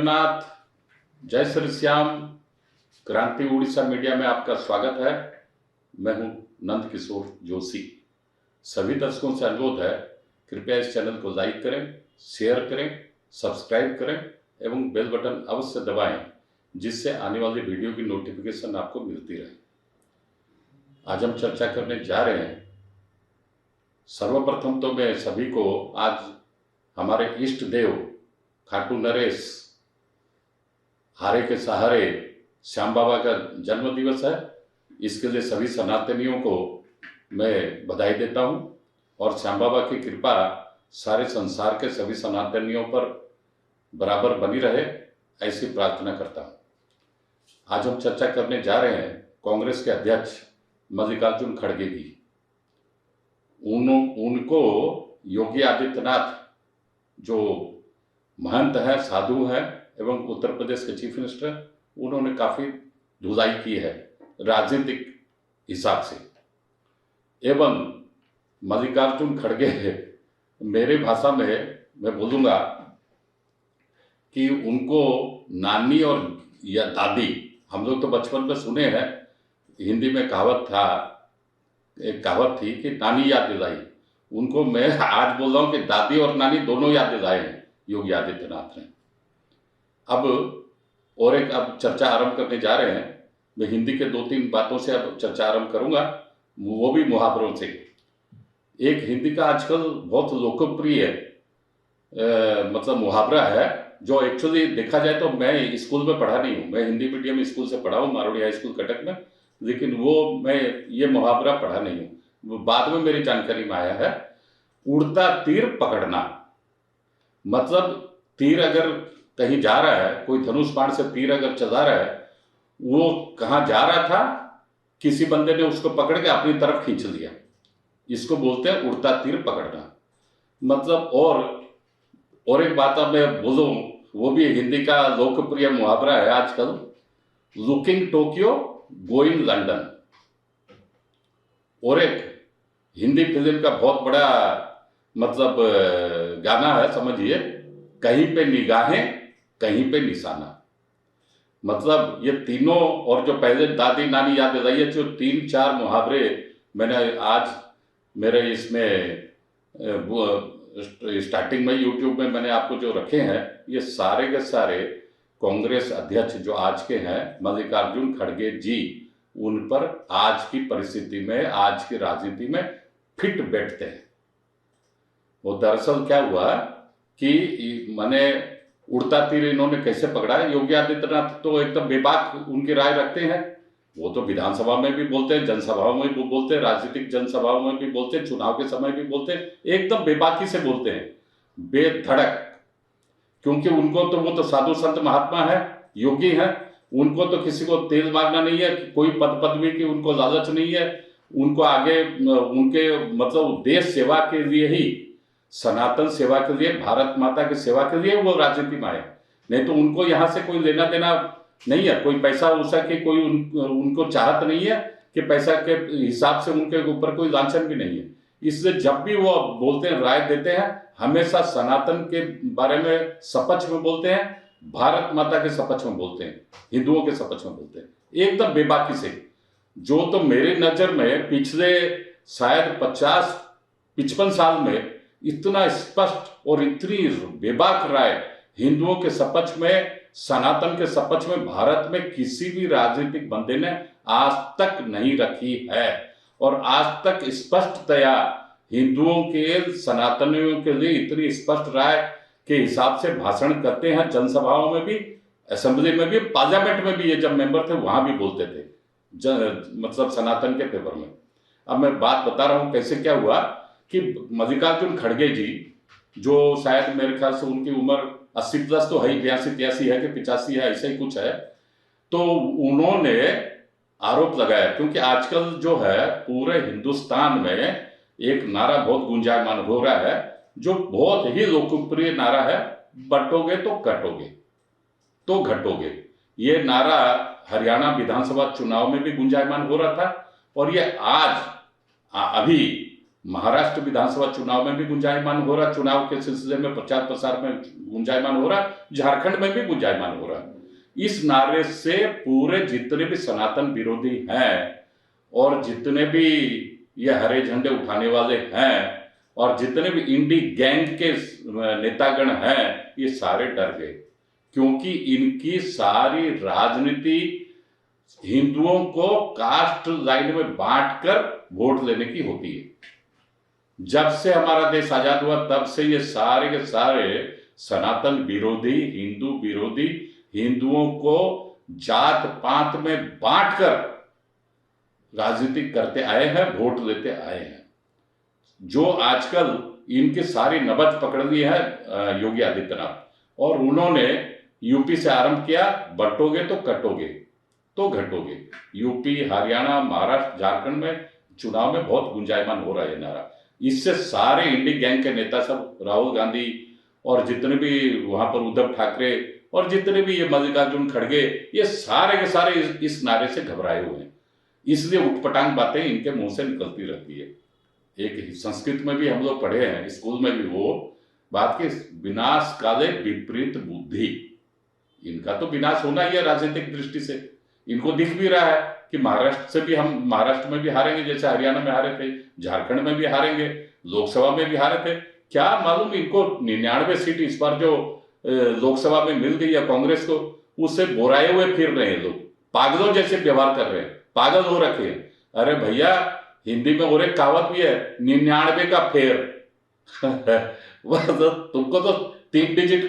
जगन्नाथ, जय श्री श्याम। क्रांति उड़ीसा मीडिया में आपका स्वागत है। मैं हूं नंद किशोर जोशी। सभी दर्शकों से अनुरोध है, कृपया इस चैनल को लाइक करें, शेयर करें, सब्सक्राइब करें एवं बेल बटन अवश्य दबाएं, जिससे आने वाली वीडियो की नोटिफिकेशन आपको मिलती रहे। आज हम चर्चा करने जा रहे हैं। सर्वप्रथम तो मैं सभी को आज हमारे इष्ट देव खाटू नरेश, हारे के सहारे श्याम बाबा का जन्म दिवस है। इसके लिए सभी सनातनियों को मैं बधाई देता हूं और श्याम बाबा की कृपा सारे संसार के सभी सनातनियों पर बराबर बनी रहे, ऐसी प्रार्थना करता हूं। आज हम चर्चा करने जा रहे हैं कांग्रेस के अध्यक्ष मल्लिकार्जुन खड़गे की। उनको योगी आदित्यनाथ, जो महंत है, साधु है एवं उत्तर प्रदेश के चीफ मिनिस्टर, उन्होंने काफी धुलाई की है राजनीतिक हिसाब से। एवं मल्लिकार्जुन खड़गे, मेरे भाषा में मैं बोलूंगा कि उनको नानी और या दादी, हम लोग तो बचपन में सुने हैं, हिंदी में एक कहावत थी कि नानी याद दिलाई। उनको मैं आज बोल रहा हूं कि दादी और नानी दोनों याद दिलाए हैं योगी आदित्यनाथ ने। अब चर्चा आरंभ करने जा रहे हैं। मैं हिंदी के 2-3 बातों से अब चर्चा आरंभ करूंगा, वो भी मुहावरों से। एक हिंदी का आजकल बहुत लोकप्रिय मतलब मुहावरा है, जो एक्चुअली देखा जाए तो मैं स्कूल में पढ़ा नहीं हूँ। मैं हिंदी मीडियम स्कूल से पढ़ा हूँ, मारोड़ी हाई स्कूल कटक में, लेकिन मैं ये मुहावरा पढ़ा नहीं हूँ, बाद में मेरी जानकारी में आया है। उड़ता तीर पकड़ना, मतलब तीर अगर कहीं जा रहा है, कोई धनुष बाण से तीर अगर चला रहा है, वो कहाँ जा रहा था, किसी बंदे ने उसको पकड़ के अपनी तरफ खींच लिया, इसको बोलते हैं उड़ता तीर पकड़ना। मतलब और एक बात अब मैं बोलूं, वो भी हिंदी का लोकप्रिय मुहावरा है आजकल, लुकिंग टोक्यो गोइंग लंदन। और एक हिंदी फिल्म का बहुत बड़ा मतलब गाना है, समझिए, कहीं पे निगाहें कहीं पे निशाना। मतलब ये तीनों, और जो पहले दादी नानी याद दिलाई है, जो 3-4 मुहावरे मैंने आज मेरे इसमें स्टार्टिंग में यूट्यूब में मैंने आपको जो रखे हैं, ये सारे के सारे कांग्रेस अध्यक्ष जो आज के हैं मल्लिकार्जुन खड़गे जी, उन पर आज की परिस्थिति में, आज की राजनीति में फिट बैठते हैं। वो दरअसल क्या हुआ कि मैंने उड़ता तीर इन्होंने कैसे पकड़ा है। योगी आदित्यनाथ तो एकदम बेबाक उनकी राय रखते हैं। वो तो विधानसभा में भी बोलते हैं, जनसभाओं में भी बोलते हैं, राजनीतिक जनसभाओं में भी बोलते हैं, चुनाव के समय भी बोलते हैं, एकदम बेबाकी से बोलते हैं, बेधड़क। क्योंकि उनको तो, वो तो साधु संत महात्मा है, योगी है, उनको तो किसी को तेल मारना नहीं है, कोई पद पदवी की उनको लालच नहीं है। उनको आगे उनके मतलब देश सेवा के लिए ही, सनातन सेवा के लिए, भारत माता की सेवा के लिए वो राजनीति में आए। नहीं तो उनको यहाँ से कोई लेना देना नहीं है, कोई पैसा वैसा की कोई उनको चाहत नहीं है कि पैसा के हिसाब से उनके ऊपर कोई लांछन भी नहीं है। इसलिए जब भी वो बोलते हैं, राय देते हैं, हमेशा सनातन के बारे में सपक्ष में बोलते हैं, भारत माता के सपक्ष में बोलते हैं, हिंदुओं के सपक्ष में बोलते हैं, एकदम बेबाकी से। जो तो मेरी नजर में पिछले शायद 50-55 साल में इतना स्पष्ट और इतनी बेबाक राय हिंदुओं के सपक्ष में, सनातन के सपक्ष में भारत में किसी भी राजनीतिक बंदे ने आज तक नहीं रखी है। और आज तक स्पष्टतया हिंदुओं के, सनातनियों के लिए इतनी स्पष्ट राय के हिसाब से भाषण करते हैं, जनसभाओं में भी, असेंबली में भी, पार्लियामेंट में भी, ये जब मेंबर थे वहां भी बोलते थे, मतलब सनातन के फेवर में। अब मैं बात बता रहा हूं कैसे क्या हुआ कि मल्लिकार्जुन खड़गे जी, जो शायद मेरे ख्याल से उनकी उम्र 80+ तो है ही, 82-83 है कि 85 है, ऐसा ही कुछ है। तो उन्होंने आरोप लगाया, क्योंकि आजकल जो है पूरे हिंदुस्तान में एक नारा बहुत गुंजायमान हो रहा है, जो बहुत ही लोकप्रिय नारा है, बंटोगे तो कटोगे तो घटोगे। ये नारा हरियाणा विधानसभा चुनाव में भी गुंजायमान हो रहा था, और ये आज अभी महाराष्ट्र विधानसभा चुनाव में भी गुंजायमान हो रहा, चुनाव के सिलसिले में प्रचार प्रसार में गुंजायमान हो रहा, झारखंड में भी गुंजायमान हो रहा। इस नारे से पूरे जितने भी सनातन विरोधी हैं और जितने भी ये हरे झंडे उठाने वाले हैं और जितने भी इंडी गैंग के नेतागण हैं, ये सारे डर गए, क्योंकि इनकी सारी राजनीति हिंदुओं को कास्ट लाइन में बांटकर वोट लेने की होती है। जब से हमारा देश आजाद हुआ तब से ये सारे के सारे सनातन विरोधी, हिंदू विरोधी, हिंदुओं को जात पात में बांटकर राजनीति करते आए हैं, वोट लेते आए हैं। जो आजकल इनकी सारी नबज पकड़ ली है योगी आदित्यनाथ, और उन्होंने यूपी से आरंभ किया, बंटोगे तो कटोगे तो घटोगे। यूपी, हरियाणा, महाराष्ट्र, झारखंड में चुनाव में बहुत गुंजायमान हो रहा है नारा। इससे सारे इंडी गैंग के नेता सब, राहुल गांधी और जितने भी वहां पर उद्धव ठाकरे और जितने भी ये मल्लिकार्जुन खड़गे, ये सारे के सारे इस नारे से घबराए हुए हैं। इसलिए उटपटांग बातें इनके मुंह से निकलती रहती है। एक संस्कृत में भी हम लोग पढ़े हैं, स्कूल में भी, वो बात के विनाश काले विपरीत बुद्धि। इनका तो विनाश होना ही है राजनीतिक दृष्टि से। इनको दिख भी रहा है कि महाराष्ट्र में भी हारेंगे, जैसे हरियाणा में हारे थे, झारखंड में भी हारेंगे, लोकसभा में भी हारे थे। क्या मालूम इनको 99 सीट इस बार जो लोकसभा में मिल गई है कांग्रेस को, उससे बोराए हुए फिर रहे हैं लोग, पागलों जैसे व्यवहार कर रहे हैं, पागल हो रखे हैं। अरे भैया, हिंदी में और एक कहावत भी है, 99 का फेर। तुमको तो 3 डिजिट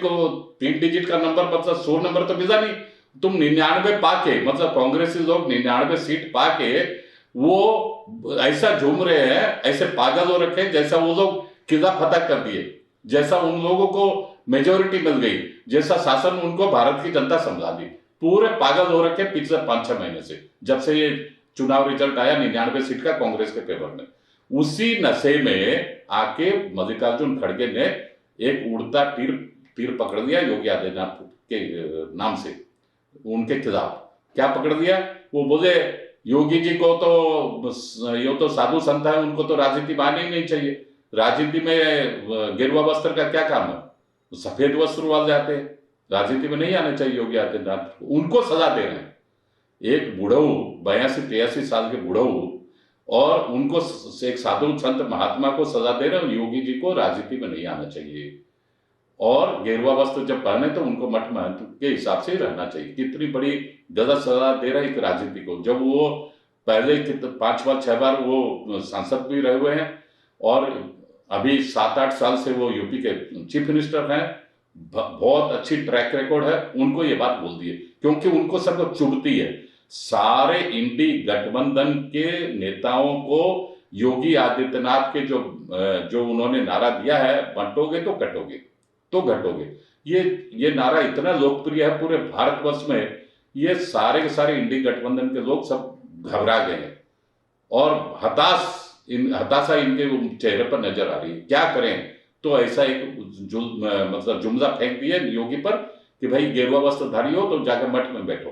का नंबर, मतलब 100 नंबर तो मिला नहीं, तुम 99 पाके, मतलब कांग्रेसी लोग 99 सीट पाके वो ऐसा झूम रहे हैं, ऐसे पागल हो रखे हैं जैसा वो लोग किला फतह कर दिए, जैसा उन लोगों को मेजोरिटी मिल गई, जैसा शासन उनको भारत की जनता समझा दी। पूरे पागल हो रखे पिछले 5-6 महीने से, जब से ये चुनाव रिजल्ट आया 99 सीट का कांग्रेस के फेवर में। उसी नशे में आके मल्लिकार्जुन खड़गे ने एक उड़ता तीर पकड़ लिया योगी आदित्यनाथ के नाम से, उनके खिलाफ। क्या पकड़ लिया? वो बोले योगी जी को तो ये तो साधु संत है, उनको तो राजनीति में आनी ही नहीं चाहिए, राजनीति में गेरुआ वस्त्र का क्या काम है, सफेद वस्त्र वाले जाते हैं, राजनीति में नहीं आने चाहिए योगी आदित्यनाथ। उनको सजा दे रहे हैं, एक बुढ़ऊ 82-83 साल के बुढ़ऊ, और उनको एक साधु संत महात्मा को सजा दे रहे हैं, योगी जी को राजनीति में नहीं आना चाहिए। और गेरुआ वस्त्र जब पहने तो उनको मठ महंत के हिसाब से ही रहना चाहिए। कितनी बड़ी गलत सजा दे रहा है एक राजनीति को, जब वो पहले 5-6 बार वो सांसद भी रहे हुए हैं और अभी 7-8 साल से वो यूपी के चीफ मिनिस्टर हैं, बहुत अच्छी ट्रैक रिकॉर्ड है। उनको ये बात बोल दी है क्योंकि उनको सब चुभती है। सारे इंडी गठबंधन के नेताओं को योगी आदित्यनाथ के जो उन्होंने नारा दिया है, बंटोगे तो कटोगे तो घटोगे, ये नारा इतना लोकप्रिय है पूरे भारतवर्ष में, ये सारे के सारे इंडी गठबंधन के लोग सब घबरा गए हैं और हताशा इनके चेहरे पर नजर आ रही है। क्या करें? तो ऐसा एक मतलब जुमला फेंक दिए योगी पर कि भाई गेरुआ वस्त्रधारी हो तो जाकर मठ में बैठो।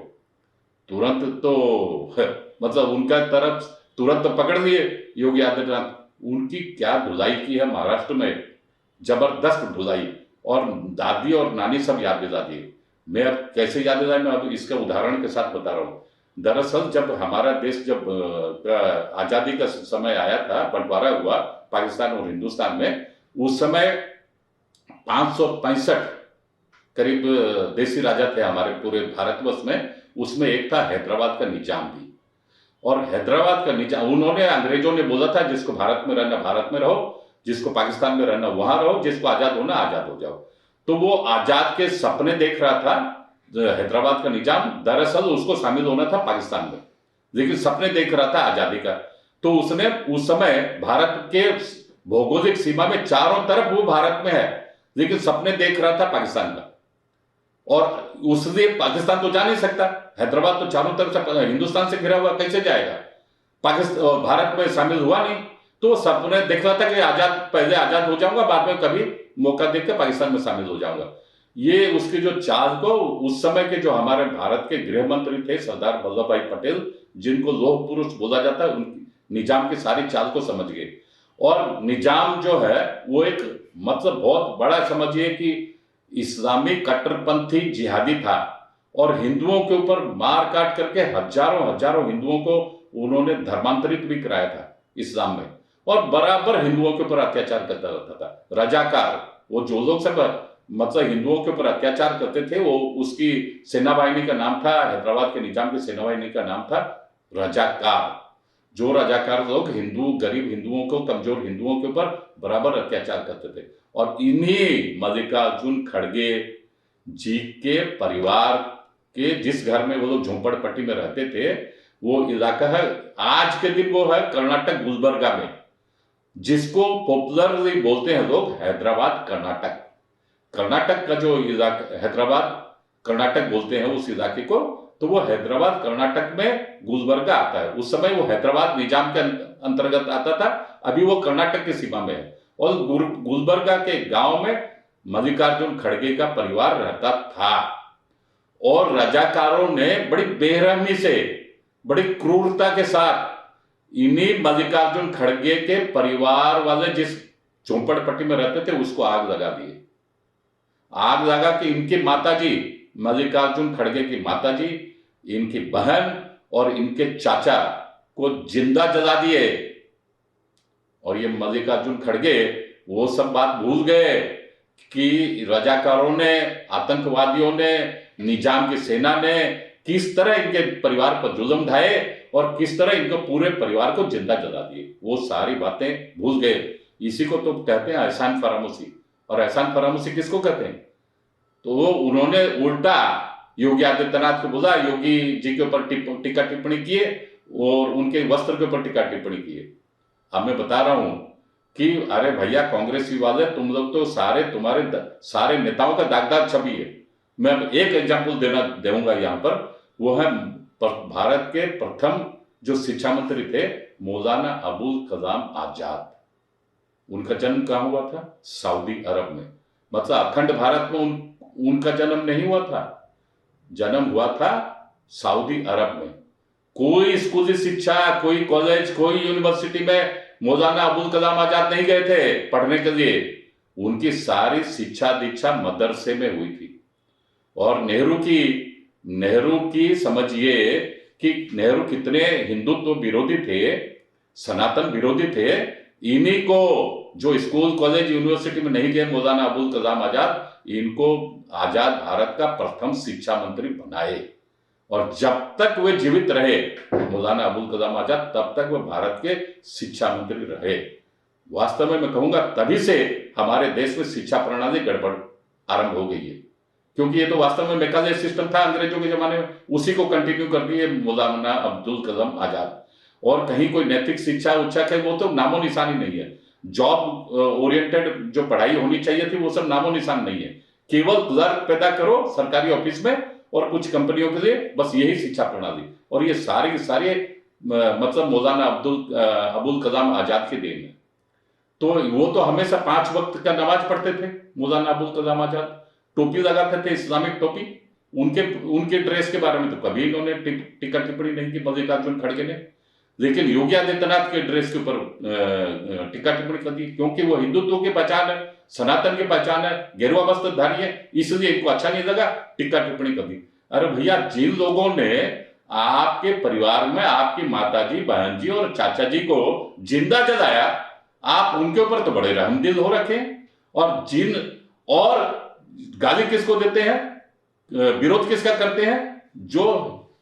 तुरंत तो मतलब उनका तरफ तुरंत तो पकड़ लिए योगी आदित्यनाथ। उनकी क्या धुलाई की है महाराष्ट्र में, जबरदस्त धुलाई, और दादी और नानी सब याद दिला दिए। मैं अब कैसे याद दिलाए, मैं अब इसके उदाहरण के साथ बता रहा हूँ। दरअसल जब हमारा देश जब आजादी का समय आया था, बंटवारा हुआ पाकिस्तान और हिंदुस्तान में, उस समय 565 करीब देसी राजा थे हमारे पूरे भारतवर्ष में। उसमें एक था हैदराबाद का निजाम भी, और हैदराबाद का निजाम, उन्होंने, अंग्रेजों ने बोला था जिसको भारत में रहना भारत में रहो, जिसको पाकिस्तान में रहना वहां रहो, जिसको आजाद होना आजाद हो जाओ। तो वो आजाद के सपने देख रहा था हैदराबाद का निजाम। दरअसल उसको शामिल होना था पाकिस्तान में, लेकिन सपने देख रहा था आजादी का। तो उसने उस समय भारत के भौगोलिक सीमा में चारों तरफ वो भारत में है, लेकिन सपने देख रहा था पाकिस्तान का। और उसलिए पाकिस्तान तो जा नहीं सकता, हैदराबाद तो चारों तरफ से हिंदुस्तान से घिरा हुआ, कैसे जाएगा? पाकिस्तान भारत में शामिल हुआ नहीं। तो सपने देख रहा था कि पहले आजाद हो जाऊंगा, बाद में कभी मौका देकर पाकिस्तान में शामिल हो जाऊंगा। ये उसकी जो चाल को, उस समय के जो हमारे भारत के गृह मंत्री थे सरदार वल्लभ भाई पटेल, जिनको लौह पुरुष बोला जाता है, उनकी निजाम की सारी चाल को समझ गए। और निजाम जो है वो एक मतलब बहुत बड़ा समझिए कि इस्लामी कट्टरपंथी जिहादी था, और हिंदुओं के ऊपर मार काट करके हजारों हजारों हिंदुओं को उन्होंने धर्मांतरित भी कराया था इस्लाम में, और बराबर हिंदुओं के ऊपर अत्याचार करता रहता था। रजाकार, वो जो लोग सब मतलब हिंदुओं के ऊपर अत्याचार करते थे, वो उसकी सेना वाहिनी का नाम था, हैदराबाद के निजाम की सेना वाहिनी का नाम था रजाकार। जो रजाकार लोग हिंदू, गरीब हिंदुओं को, कमजोर हिंदुओं के ऊपर बराबर अत्याचार करते थे। और इन्हीं मल्लिकार्जुन खड़गे जी के परिवार के जिस घर में वो लोग झोंपड़पट्टी में रहते थे, वो इलाका है आज के दिन वो है कर्नाटक गुलबर्गा में, जिसको पॉपुलरली बोलते हैं लोग हैदराबाद कर्नाटक। कर्नाटक का जो इलाका, हैदराबाद कर्नाटक बोलते हैं उस इलाके को, तो वो हैदराबाद कर्नाटक में गुलबर्गा आता है। उस समय वो हैदराबाद निजाम के अंतर्गत आता था, अभी वो कर्नाटक की सीमा में है। और गुलबर्गा के गांव में मल्लिकार्जुन खड़गे का परिवार रहता था, और रजाकारों ने बड़ी बेरहमी से, बड़ी क्रूरता के साथ इन्हीं मल्लिकार्जुन खड़गे के परिवार वाले जिस झोंपड़पट्टी में रहते थे उसको आग लगा दिए। आग लगा कि इनकी माताजी, मल्लिकार्जुन खड़गे की माताजी, इनकी बहन और इनके चाचा को जिंदा जला दिए। और ये मल्लिकार्जुन खड़गे वो सब बात भूल गए कि रजाकारों ने, आतंकवादियों ने, निजाम की सेना ने किस तरह इनके परिवार पर जुल्म ढाए और किस तरह इनके पूरे परिवार को जिंदा जला दिए। वो सारी बातें भूल गए। इसी को तो कहते हैं एहसान फरामोशी। और एहसान फरामोशी किसको कहते हैं? तो उन्होंने उल्टा योगी आदित्यनाथ को बोला, योगी जी के ऊपर टीका टिप्पणी किए और उनके वस्त्र के ऊपर टीका टिप्पणी किए। अब मैं बता रहा हूं कि अरे भैया कांग्रेसी वाले, तुम लोग तो सारे, तुम्हारे सारे नेताओं का दागदार छवि है। मैं एक एग्जाम्पल दूंगा यहां पर, वो है भारत के प्रथम जो शिक्षा मंत्री थे मौलाना अबुल कलाम आजाद। उनका जन्म कहां हुआ था? सऊदी अरब में। मतलब अखंड भारत में उनका जन्म नहीं हुआ था, जन्म हुआ था सऊदी अरब में। कोई स्कूली शिक्षा, कोई कॉलेज, कोई यूनिवर्सिटी में मौलाना अबुल कलाम आजाद नहीं गए थे पढ़ने के लिए। उनकी सारी शिक्षा दीक्षा मदरसे में हुई थी। और नेहरू की समझिए कि नेहरू कितने हिंदुत्व विरोधी थे, सनातन विरोधी थे। इन्हीं को जो स्कूल, कॉलेज, यूनिवर्सिटी में नहीं गए मौलाना अबुल कलाम आजाद, इनको आजाद भारत का प्रथम शिक्षा मंत्री बनाए। और जब तक वे जीवित रहे मौलाना अबुल कलाम आजाद, तब तक वे भारत के शिक्षा मंत्री रहे। वास्तव में मैं कहूंगा तभी से हमारे देश में शिक्षा प्रणाली गड़बड़ आरंभ हो गई है, क्योंकि ये तो वास्तव में मेकाले सिस्टम था अंग्रेजों के जमाने में, उसी को कंटिन्यू कर दिए मौलाना अब्दुल कलाम आजाद। और कहीं कोई नैतिक शिक्षा उच्छा है वो तो नामो निशान ही नहीं है। जॉब ओरिएंटेड जो पढ़ाई होनी चाहिए थी वो सब नामो निशान नहीं है। केवल क्लर्क पैदा करो सरकारी ऑफिस में और कुछ कंपनियों के लिए, बस यही शिक्षा प्रणाली। और ये सारे के सारे मतलब मौलाना अबुल कलाम आजाद की देन है। तो वो तो हमेशा 5 वक्त का नमाज पढ़ते थे मौलाना अबुल कलाम आजाद, टोपी लगाते थे, इस्लामिक टोपी। उनके ड्रेस के बारे में तो कभी इन्होंने टीका टिप्पणी नहीं की मल्लिकार्जुन खड़गे ने। लेकिन योगी आदित्यनाथ के ड्रेस के ऊपर टीका टिप्पणी कर दी, क्योंकि वो हिंदुत्व की पहचान है, सनातन की पहचान है, गेरुआ वस्त्रधारी है, इसलिए इनको अच्छा नहीं लगा, टीका टिप्पणी कर दी। अरे भैया, जिन लोगों ने आपके परिवार में आपकी माताजी, बहन जी और चाचा जी को जिंदा जलाया, आप उनके ऊपर तो बड़े रहमदिल हो रखे। और गाली किसको देते हैं, विरोध किसका करते हैं? जो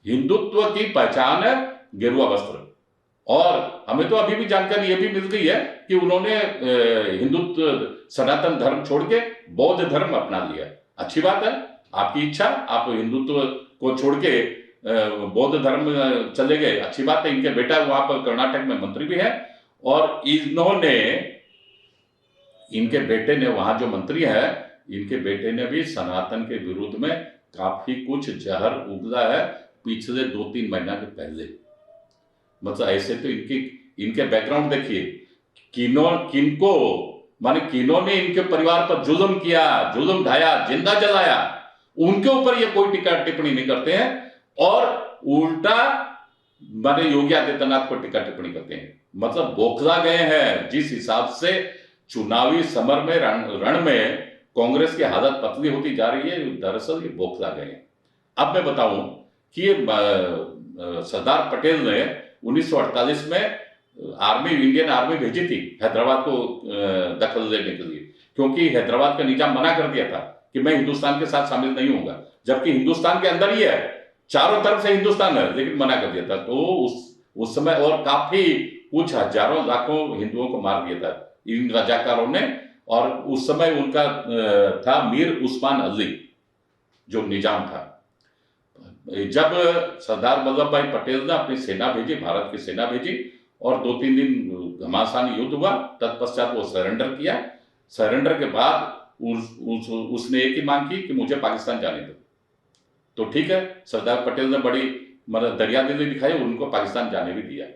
हिंदुत्व की पहचान है गेरुआ वस्त्र। और हमें तो अभी भी जानकारी ये भी मिल गई है कि उन्होंने हिंदुत्व, सनातन धर्म छोड़ के बौद्ध धर्म अपना लिया। अच्छी बात है, आपकी इच्छा, आप हिंदुत्व को छोड़ के बौद्ध धर्म चले गए, अच्छी बात है। इनके बेटा वहां पर कर्नाटक में मंत्री भी है, और इनके बेटे ने, वहां जो मंत्री है, इनके बेटे ने भी सनातन के विरुद्ध में काफी कुछ जहर उगला है पिछले 2-3 महीना के पहले। मतलब ऐसे तो इनके बैकग्राउंड देखिए, किन्होंने इनके परिवार पर जुल्म किया, जुल्म ढाया, जिंदा जलाया, उनके ऊपर ये कोई टीका टिप्पणी नहीं करते हैं, और उल्टा माने योगी आदित्यनाथ पर टीका टिप्पणी करते हैं। मतलब बौखला गए हैं। जिस हिसाब से चुनावी समर में रण में कांग्रेस की हालत पतली होती जा रही है, दरअसल ये बौखला गए हैं। अब मैं बताऊं कि ये सरदार पटेल ने 1948 में इंडियन आर्मी भेजी थी हैदराबाद को दखल देने के लिए, क्योंकि हैदराबाद का निजाम मना कर दिया था कि मैं हिंदुस्तान के साथ शामिल नहीं होऊंगा, जबकि हिंदुस्तान के अंदर ही है, चारों तरफ से हिंदुस्तान है, लेकिन मना कर दिया था। तो उस समय और काफी कुछ हजारों लाखों हिंदुओं को मार दिया था इन रजाकारों ने। और उस समय उनका था मीर उस्मान अली जो निजाम था। जब सरदार वल्लभ भाई पटेल ने अपनी सेना भेजी, भारत की सेना भेजी, और 2-3 दिन घमासान युद्ध हुआ, तत्पश्चात वो सरेंडर किया। सरेंडर के बाद उसने एक ही मांग की कि मुझे पाकिस्तान जाने दो। तो ठीक है, सरदार पटेल ने बड़ी मतलब दरियादिली दिखाई, उनको पाकिस्तान जाने भी दिया,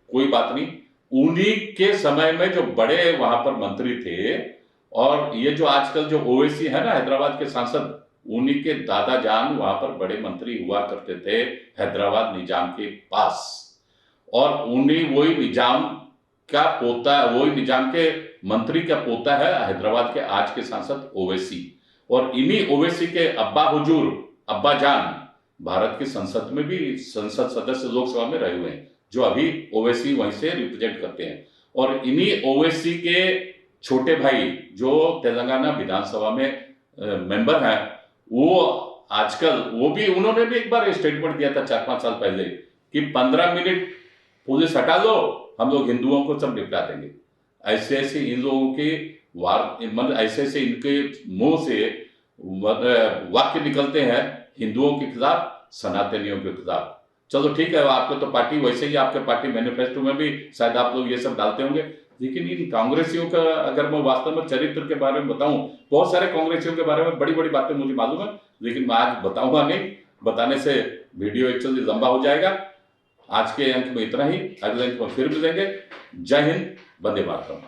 कोई बात नहीं। उन्हीं के समय में जो बड़े वहां पर मंत्री थे, और ये जो आजकल जो ओवैसी है ना हैदराबाद के सांसद, उन्हीं के दादा जान वहां पर बड़े मंत्री हुआ करते थे हैदराबाद निजाम के पास। और उन्हीं वही निजाम का पोता, वही निजाम के मंत्री का पोता है हैदराबाद के आज के सांसद ओवैसी। और इन्हीं ओवैसी के अब्बा हुजूर, अब्बा जान भारत की संसद में भी संसद सदस्य लोकसभा में रहे हुए हैं, जो अभी ओवैसी वहीं से रिप्रेजेंट करते हैं। और इन्हीं ओवैसी के छोटे भाई जो तेलंगाना विधानसभा में मेंबर हैं, वो आजकल उन्होंने भी एक बार स्टेटमेंट दिया था 4-5 साल पहले कि 15 मिनट पुलिस हटा दो, हम लोग हिंदुओं को सब निपटा देंगे। ऐसे ऐसे इन लोगों के मतलब ऐसे ऐसे इनके मुंह से वाक्य निकलते हैं हिंदुओं के खिलाफ, सनातनियों के खिलाफ। चलो ठीक है, आपको तो पार्टी वैसे ही, आपके पार्टी मैनिफेस्टो में भी शायद आप लोग ये सब डालते होंगे, लेकिन इन कांग्रेसियों का अगर मैं वास्तव में चरित्र के बारे में बताऊं, बहुत सारे कांग्रेसियों के बारे में बड़ी बड़ी बातें मुझे मालूम है, लेकिन मैं आज बताऊंगा नहीं, बताने से वीडियो एक्चुअली लंबा हो जाएगा। आज के अंक में इतना ही, अगले अंक में फिर मिलेंगे। जय हिंद, वंदे मातरम।